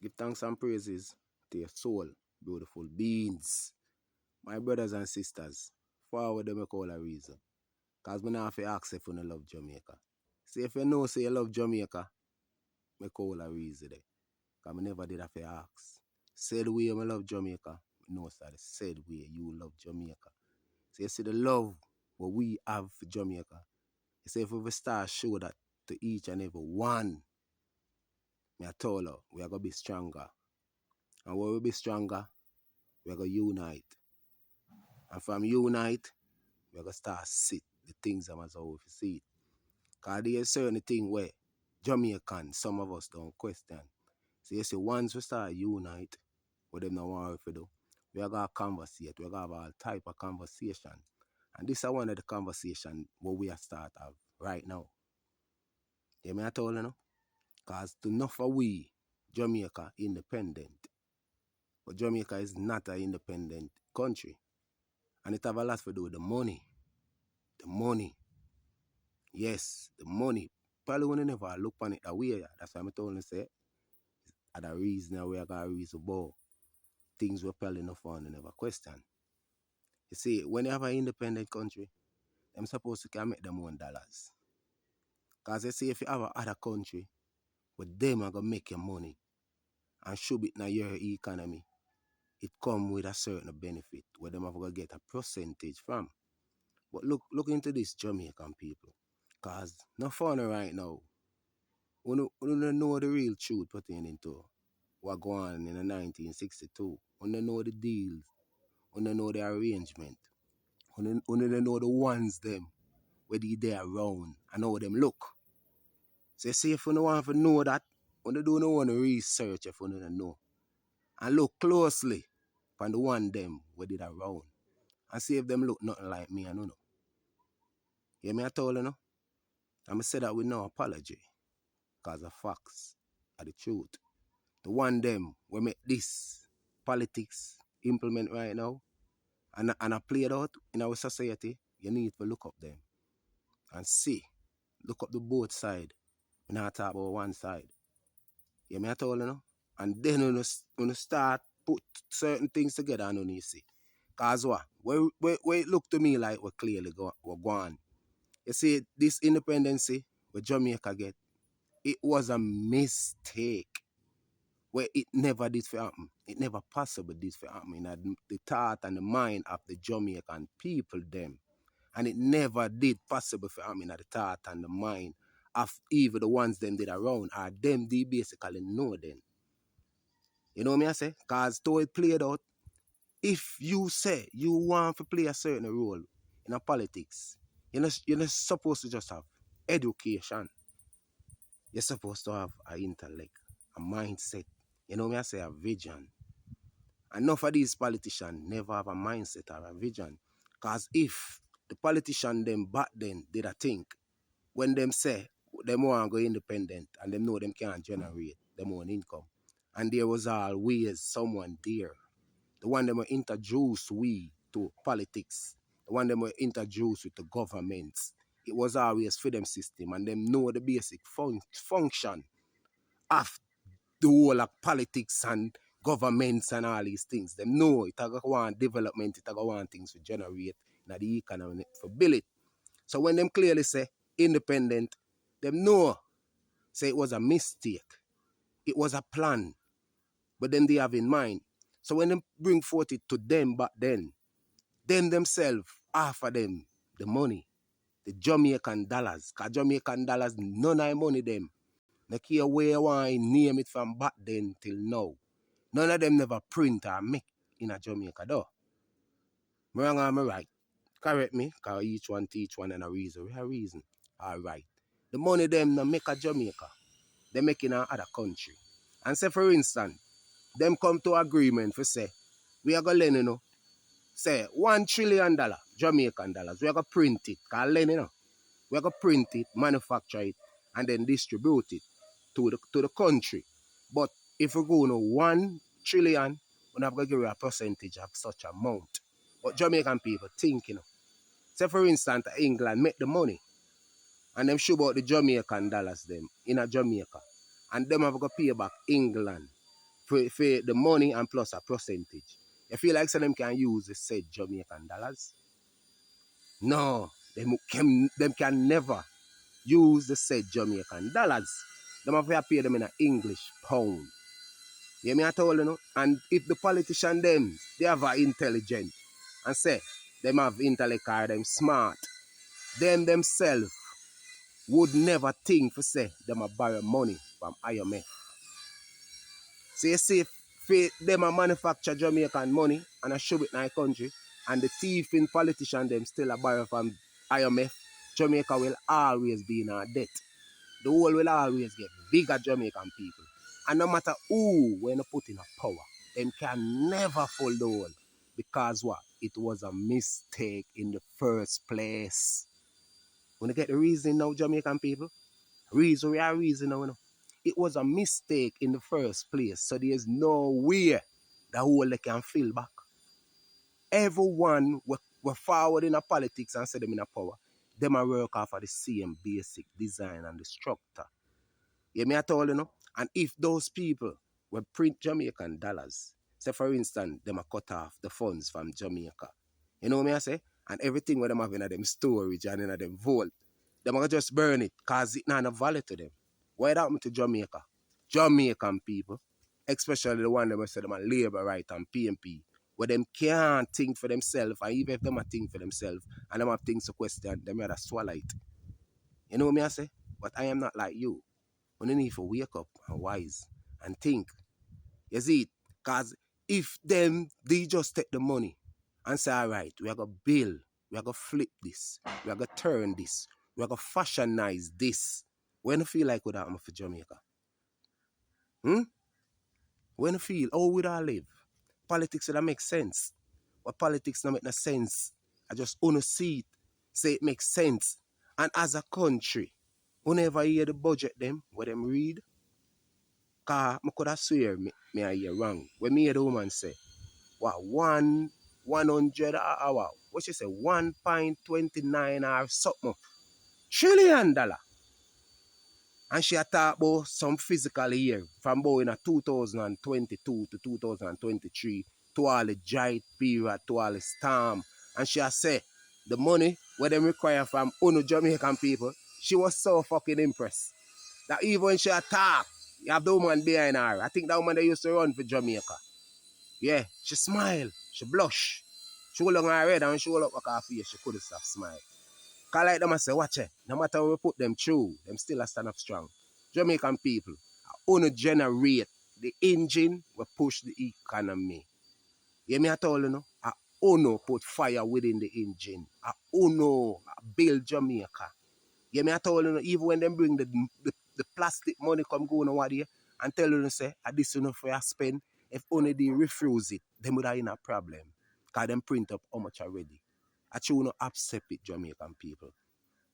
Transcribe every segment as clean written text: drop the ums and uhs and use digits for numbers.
Give thanks and praises to your soul, beautiful beings. My brothers and sisters, forward them make all a reason. Cause me not have to ask if you no love Jamaica. See if you know say you love Jamaica, make all a reason there. Cause me never did have to ask. Said way I love Jamaica, me know sir, the said way you love Jamaica. So you see the love what we have for Jamaica. You see if we start show that to each and every one, me I told her, we are gonna be stronger. And when we be stronger, we are gonna unite. And from unite, we are gonna start sit the things that as how we see it. Cause there's certain thing where Jamaican, some of us don't question. So you see, once we start unite, what them not want to do, we are gonna conversate, we are gonna have all type of conversation. And this is one of the conversation what we are start have right now. You me I told you know? Cause to enough of we, Jamaica independent. But Jamaica is not an independent country. And it have a lot to do with the money. The money. Yes, the money. Probably when you never look on it that way. That's why I told you say at the reason we are gonna reason about things we probably not found and never question. You see, when you have an independent country, them supposed to can make them own dollars. Cause they say if you have a other country, with them are gonna make your money and shove it in your economy, it come with a certain benefit where them have to get a percentage from. But look into this Jamaican people. Cause not funny right now. We don't know the real truth pertaining to what go on in the 1962. We don't know the deals. We don't know the arrangement. We don't know the ones them where they around and how them look. So you see if you don't want to know that, we don't want to research if you don't know. And look closely on the one them where did around. And see if them look nothing like me, I don't know. You hear me I told you, no? And I say that with no apology. Because the facts are the truth. The one them we make this politics implement right now and I play it out in our society, you need to look up them and see. Look up the both side. We not talk about one side. You hear me I told you, no? And then when you start put certain things together and you see. Cause what? Where it look to me like we're clearly we're gone. You see, this independency where Jamaica get, it was a mistake. Where it never did for happen. It never possible did for happen in the thought and the mind of the Jamaican people them. And it never did possible for happen in the thought and the mind of even the ones them did around or them they basically know them. You know what I say? Cause though it played out, if you say you want to play a certain role in a politics, you're not supposed to just have education. You're supposed to have an intellect, a mindset. You know what I say? A vision. Enough of these politicians never have a mindset or a vision. Because if the politician them back then did a think, when them say them want to go independent and them know them can't generate them own income, and there was always someone there, the one them were introduced we to politics, the one them were introduced with the governments, it was always for them system and them know the basic function of the whole of politics and governments and all these things. Them know it go want development, it go want things to generate in the economy for build it. So when them clearly say independent, them know say it was a mistake. It was a plan. But then they have in mind. So when them bring forth it to them back then, them themselves offer them the money, the Jamaican dollars. Because Jamaican dollars, none of money them. No care where you want to name it from back then till now. None of them never print or make in a Jamaica though. Me wrong or me right? Correct me, because each one teach one and a reason. We have reason. Alright. The money them no make a Jamaica. They make in another country. And say for instance, them come to agreement for say, we are going to lend you know, say $1 trillion Jamaican dollars. We are going to print it. Because lend you know, we are going to print it, manufacture it, and then distribute it to the country. But if we go to 1 trillion, we're not going to give you a percentage of such amount. But Jamaican people think, you know. Say for instance, England make the money and them show about the Jamaican dollars them in a Jamaica. And them have to pay back England for the money and plus a percentage. You feel like some them can use the said Jamaican dollars? No, them can never use the said Jamaican dollars. Them have to pay them in an English pound. You me I told you know? And if the politician them, they have a intelligent and say them have intellect or them smart, them themselves would never think for say them a borrow money from IMF. So you see, if them a manufacture Jamaican money and a show it in our country, and the thief in politician them still a borrow from IMF, Jamaica will always be in our debt. The world will always get bigger Jamaican people. And no matter who when you put in a power, them can never fold the world. Because what? It was a mistake in the first place. When you get the reason now, Jamaican people, reason we are reason now. It was a mistake in the first place. So there's no way the whole they can fill back. Everyone were forward in a politics and said them in a power. Them a work off of the same basic design and the structure. You me I told you know? And if those people will print Jamaican dollars, say for instance, them a cut off the funds from Jamaica. You know what me I say? And everything where them have in them storage and in them vault, them are just burn it because it not a value to them. What happened to Jamaica? Jamaican people, especially the one that say them a labor right and PMP, where them can't think for themselves, and even if them a think for themselves and them have things to question, them rather swallow it. You know what me I say? But I am not like you. You need to wake up and wise and think. You see it? Because if they just take the money and say, all right, we are going to build, we are going to flip this, we are going to turn this, we are going to fashionize this. When you feel like what happened for Jamaica? When you feel, how would I live? Politics that make sense. But politics don't make no sense. I just want to see it, say it makes sense. And as a country, whenever you hear the budget them, what them read, because I could have swear me I hear wrong. When me hear the woman say, what, 100 hour, what she say, 1.29 or something, $1 trillion. And she talk about some physical year from about in 2022 to 2023 to all the dry period, to all the storm. And she say, the money what them require from UNO Jamaican people, she was so fucking impressed. That even when she attack, you have the woman behind her. I think that woman that used to run for Jamaica. Yeah, she smile, she blush. She hold on her head and she hold up her face, she couldn't stop smile. Cause like them I say, watch it, no matter what we put them through, them still a stand up strong. Jamaican people, only generate the engine will push the economy. You me I told you know, Uno put fire within the engine. Uno build Jamaica. You me I told you know, even when them bring the plastic money come go over there and tell you say, this enough for you spend, if only they refuse it, them would have in a problem. Because them print up how much already. I you not accept it, Jamaican people.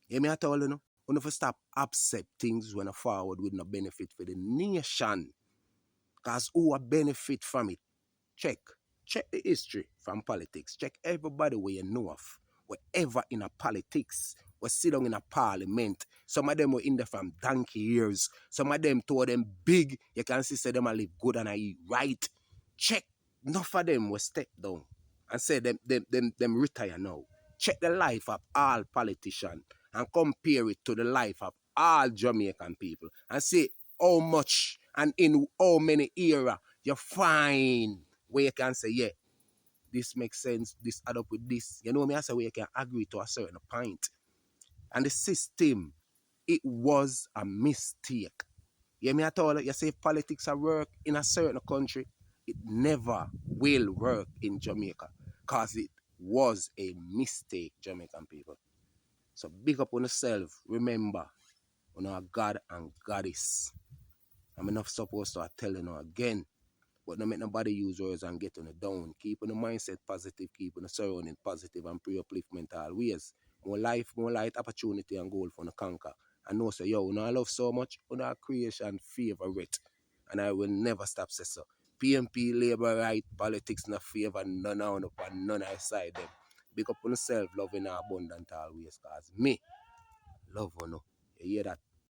You me I told you know, you have to stop accept things when a forward with no benefit for the nation. Because who will benefit from it? Check. Check the history from politics. Check everybody where you know of. Whatever in a politics. We sit down in a parliament. Some of them were in there from donkey years. Some of them told them big. You can see say them a live good and I eat right. Check. Enough of them will step down and say them retire now. Check the life of all politicians and compare it to the life of all Jamaican people and see how much and in how many era you find where you can say, yeah, this makes sense, this add up with this. You know what I mean? I say where you can agree to a certain point. And the system, it was a mistake. You mean at all? You say if politics are work in a certain country, it never will work in Jamaica. Because it was a mistake, Jamaican people. So big up on yourself. Remember, you know, God and Goddess. I'm not supposed to tell you now again. But don't make nobody use words and get on it down. Keeping the mindset positive, keeping the surrounding positive and pre-upliftment always. More life, more light, opportunity and goal for the conquer. And know say, yo, I love so much, our creation favorite. And I will never stop say so. PMP, labor right, politics no favor, none on up and none I side them. Big up on yourself, loving abundant always, cause me, love you. You hear that?